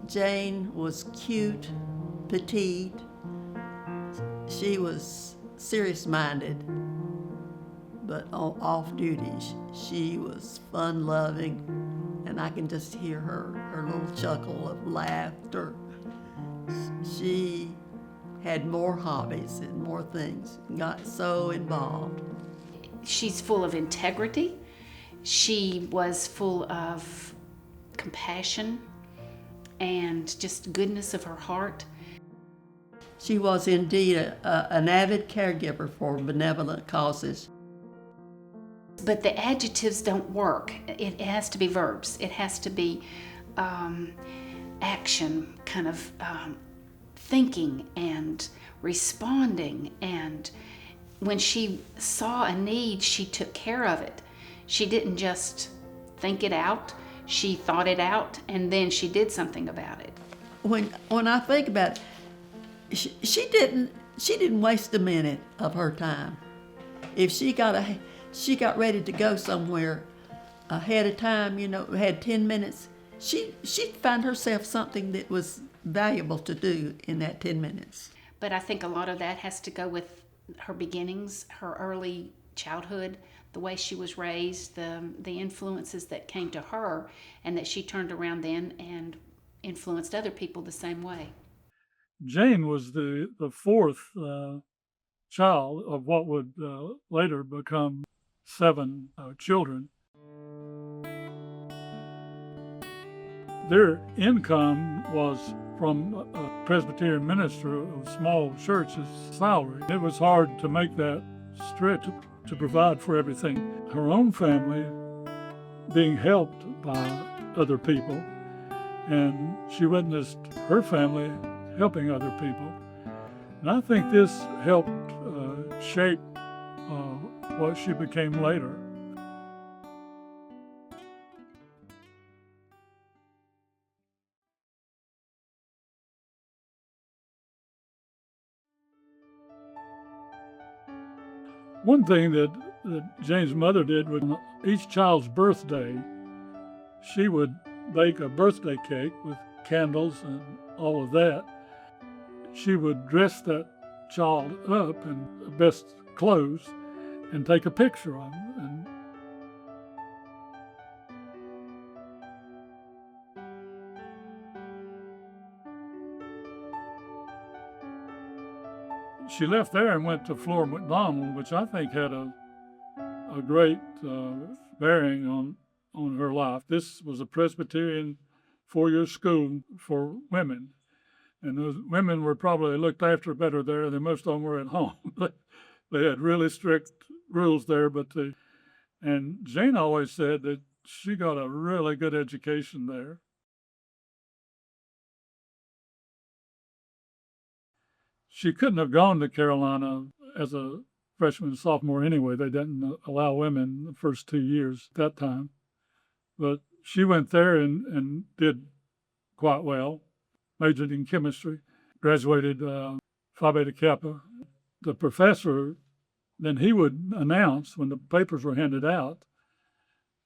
Jane was cute, petite. She was serious-minded, but on off duty, she was fun-loving, and I can just hear her little chuckle of laughter. She had more hobbies and more things, and got so involved. She's full of integrity. She was full of compassion and just goodness of her heart. She was indeed an avid caregiver for benevolent causes. But the adjectives don't work. It has to be verbs. It has to be action, kind of thinking and responding. And when she saw a need, she took care of it. She didn't just think it out. She thought it out, and then she did something about it. When I think about it, she didn't waste a minute of her time. If she got ready to go somewhere ahead of time, had 10 minutes, she'd find herself something that was valuable to do in that 10 minutes. But I think a lot of that has to go with her beginnings, her early childhood, the way she was raised, the influences that came to her, and that she turned around then and influenced other people the same way. Jane was the fourth child of what would later become 7 children. Their income was from a Presbyterian minister of a small church's salary. It was hard to make that stretch to provide for everything. Her own family being helped by other people, and she witnessed her family helping other people. And I think this helped shape what she became later. One thing that Jane's mother did was on each child's birthday, she would bake a birthday cake with candles and all of that. She would dress that child up in the best clothes and take a picture of him. And she left there and went to Flora McDonald, which I think had a great bearing on her life. This was a Presbyterian 4-year school for women. And those women were probably looked after better there than most of them were at home. They had really strict rules there, and Jane always said that she got a really good education there. She couldn't have gone to Carolina as a freshman and sophomore anyway. They didn't allow women the first 2 years at that time. But she went there and did quite well, majored in chemistry, graduated Phi Beta Kappa. The professor, then he would announce when the papers were handed out,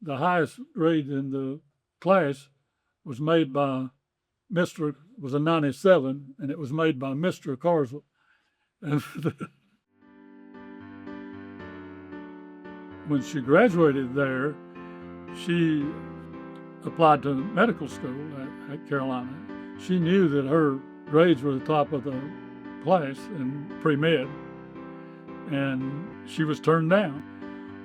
the highest grade in the class was made by was a 97, and it was made by Mr. Carswell. And when she graduated there, she applied to medical school at Carolina. She knew that her grades were the top of the class in pre-med, and she was turned down.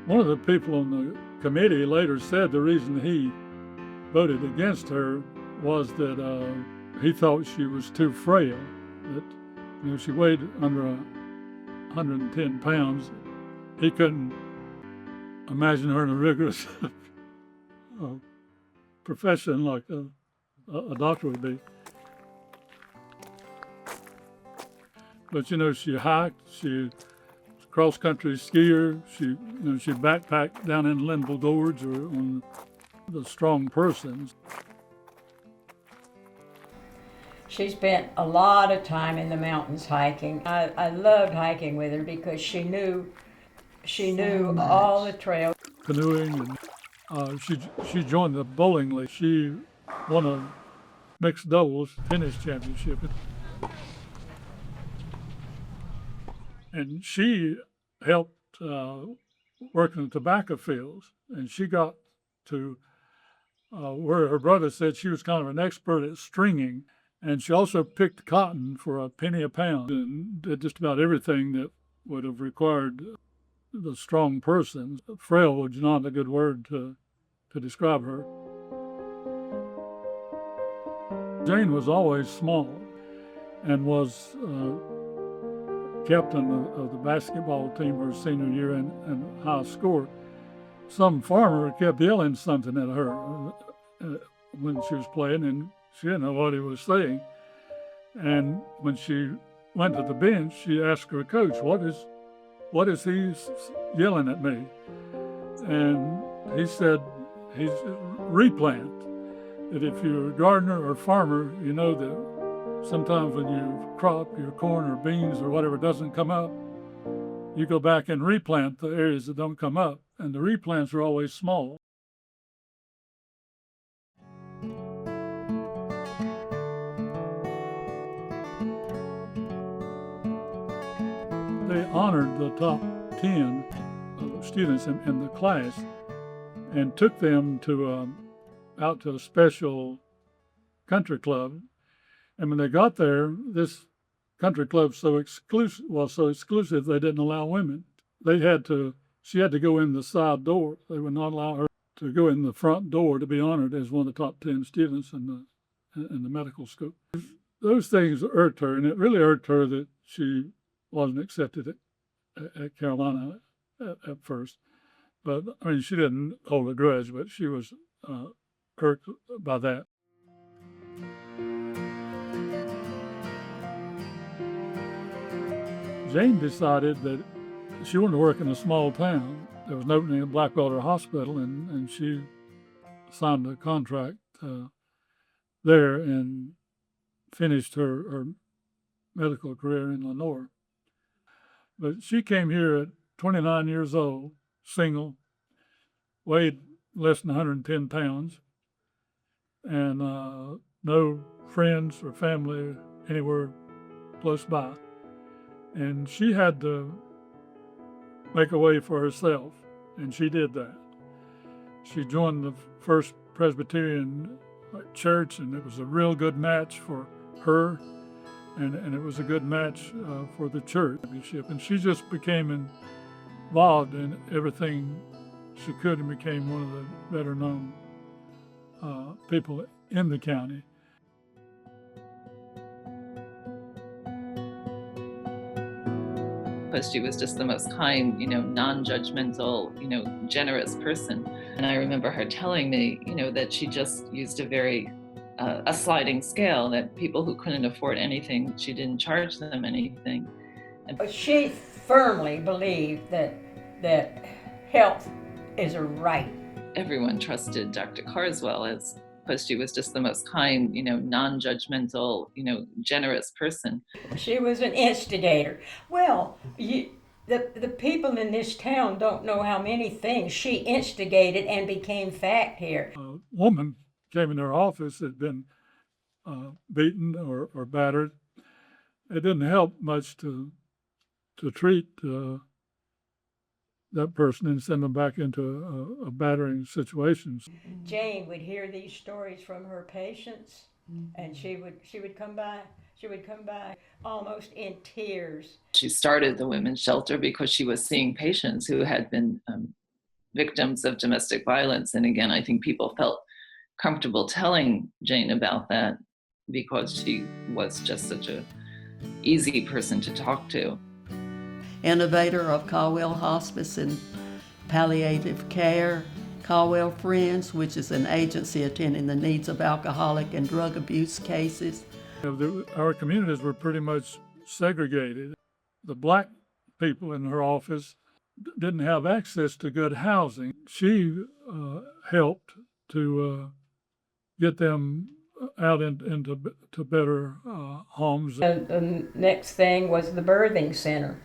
One of the people on the committee later said the reason he voted against her was that he thought she was too frail, that she weighed under 110 pounds. He couldn't imagine her in a rigorous profession like a doctor would be. But she hiked, she was a cross-country skier, she backpacked down in Linville Gorge or on the Strong Persons. She spent a lot of time in the mountains hiking. I loved hiking with her because she knew all the trails. Canoeing, and she joined the bowling league. She won a mixed doubles tennis championship. And she helped work in the tobacco fields, and she got to where her brother said she was kind of an expert at stringing, and she also picked cotton for a penny a pound and did just about everything that would have required the strong person. Frail was not a good word to describe her. Jane was always small and was captain of the basketball team her senior year and high score. Some farmer kept yelling something at her when she was playing, and she didn't know what he was saying. And when she went to the bench, she asked her coach, what is he yelling at me? And he said, he's replant. That if you're a gardener or farmer, you know that sometimes when you crop your corn or beans or whatever doesn't come up, you go back and replant the areas that don't come up. And the replants are always small. They honored the top 10 students in the class and took them to out to a special country club. And when they got there, this country club was so exclusive they didn't allow women. She had to go in the side door. They would not allow her to go in the front door to be honored as one of the top 10 students in the medical school. Those things irked her, and it really irked her that she wasn't accepted at Carolina at first. But I mean, she didn't hold a grudge, but she was irked by that. Jane decided that she wanted to work in a small town. There was an opening at Blackwater Hospital, and she signed a contract there and finished her medical career in Lenoir. But she came here at 29 years old, single, weighed less than 110 pounds, and no friends or family anywhere close by. And she had to make a way for herself, and she did that. She joined the First Presbyterian Church, and it was a real good match for her, and it was a good match for the church. And she just became involved in everything she could and became one of the better known people in the county. She was just the most kind, non-judgmental, generous person. And I remember her telling me, that she just used a sliding scale, that people who couldn't afford anything, she didn't charge them anything. And she firmly believed that health is a right. Everyone trusted Dr. Carswell because she was just the most kind, non-judgmental, generous person. She was an instigator. Well, the people in this town don't know how many things she instigated and became fact here. A woman came in her office, had been beaten or battered. It didn't help much to treat that person and send them back into a battering situation. Jane would hear these stories from her patients, and she would come by almost in tears. She started the women's shelter because she was seeing patients who had been victims of domestic violence. And again, I think people felt comfortable telling Jane about that because she was just such an easy person to talk to. Innovator of Carswell Hospice and Palliative Care, Carswell Friends, which is an agency attending the needs of alcoholic and drug abuse cases. Our communities were pretty much segregated. The black people in her office didn't have access to good housing. She helped to get them out into better homes. The next thing was the birthing center.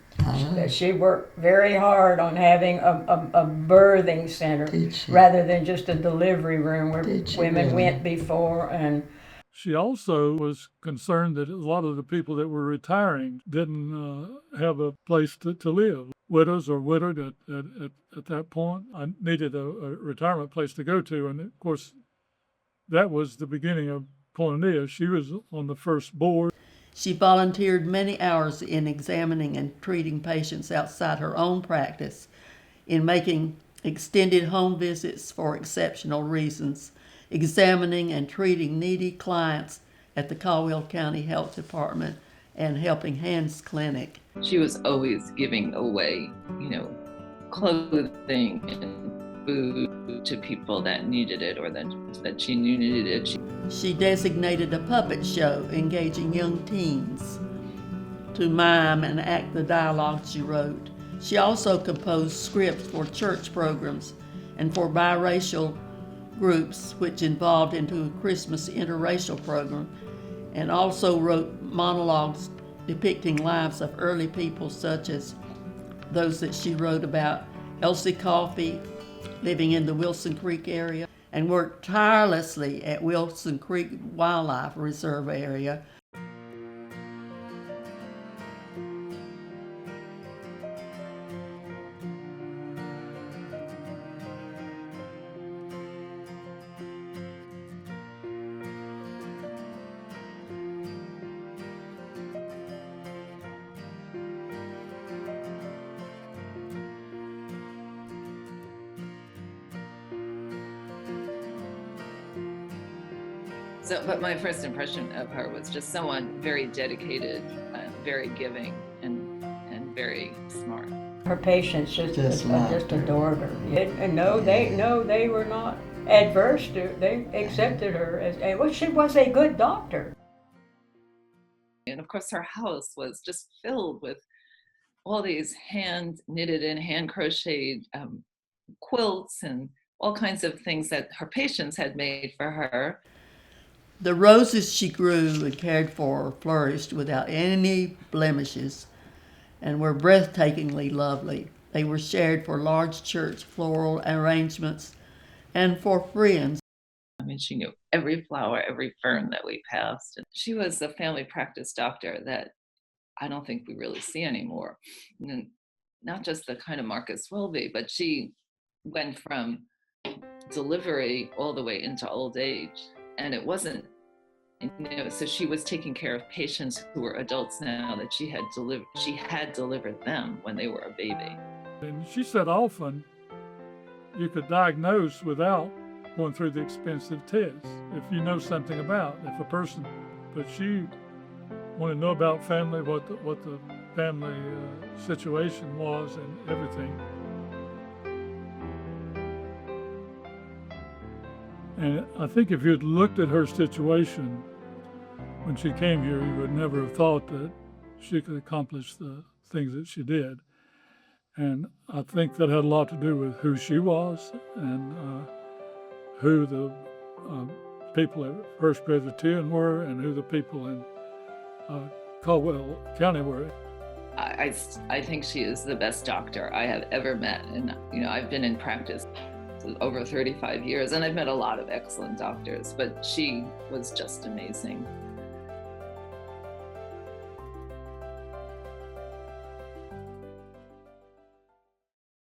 She worked very hard on having a birthing center rather than just a delivery room where women went before. And She also was concerned that a lot of the people that were retiring didn't have a place to live. Widows or widowed at that point, I needed a retirement place to go to. And of course, that was the beginning of Koinonia. She was on the first board. She volunteered many hours in examining and treating patients outside her own practice, in making extended home visits for exceptional reasons, examining and treating needy clients at the Caldwell County Health Department and Helping Hands Clinic. She was always giving away, clothing and food to people that needed it or that she knew needed it. She designated a puppet show engaging young teens to mime and act the dialogue she wrote. She also composed scripts for church programs and for biracial groups, which involved into a Christmas interracial program, and also wrote monologues depicting lives of early people, such as those that she wrote about Elsie Coffey living in the Wilson Creek area, and worked tirelessly at Wilson Creek Wildlife Reserve area. But my first impression of her was just someone very dedicated, very giving, and very smart. Her patients just adored her. And they were not adverse to it. They accepted her as she was a good doctor. And of course, her house was just filled with all these hand knitted and hand crocheted quilts and all kinds of things that her patients had made for her. The roses she grew and cared for flourished without any blemishes and were breathtakingly lovely. They were shared for large church floral arrangements and for friends. I mean, she knew every flower, every fern that we passed. And she was a family practice doctor that I don't think we really see anymore. And not just the kind of Marcus Welby, but she went from delivery all the way into old age. And it wasn't, so she was taking care of patients who were adults now that she had delivered them when they were a baby. And she said often you could diagnose without going through the expensive tests if you know something about if a person, but she wanted to know about family, what the family situation was and everything. And I think if you'd looked at her situation when she came here, you would never have thought that she could accomplish the things that she did. And I think that had a lot to do with who she was and who the people at First Presbyterian were and who the people in Caldwell County were. I think she is the best doctor I have ever met. And, I've been in practice over 35 years and I've met a lot of excellent doctors, but she was just amazing.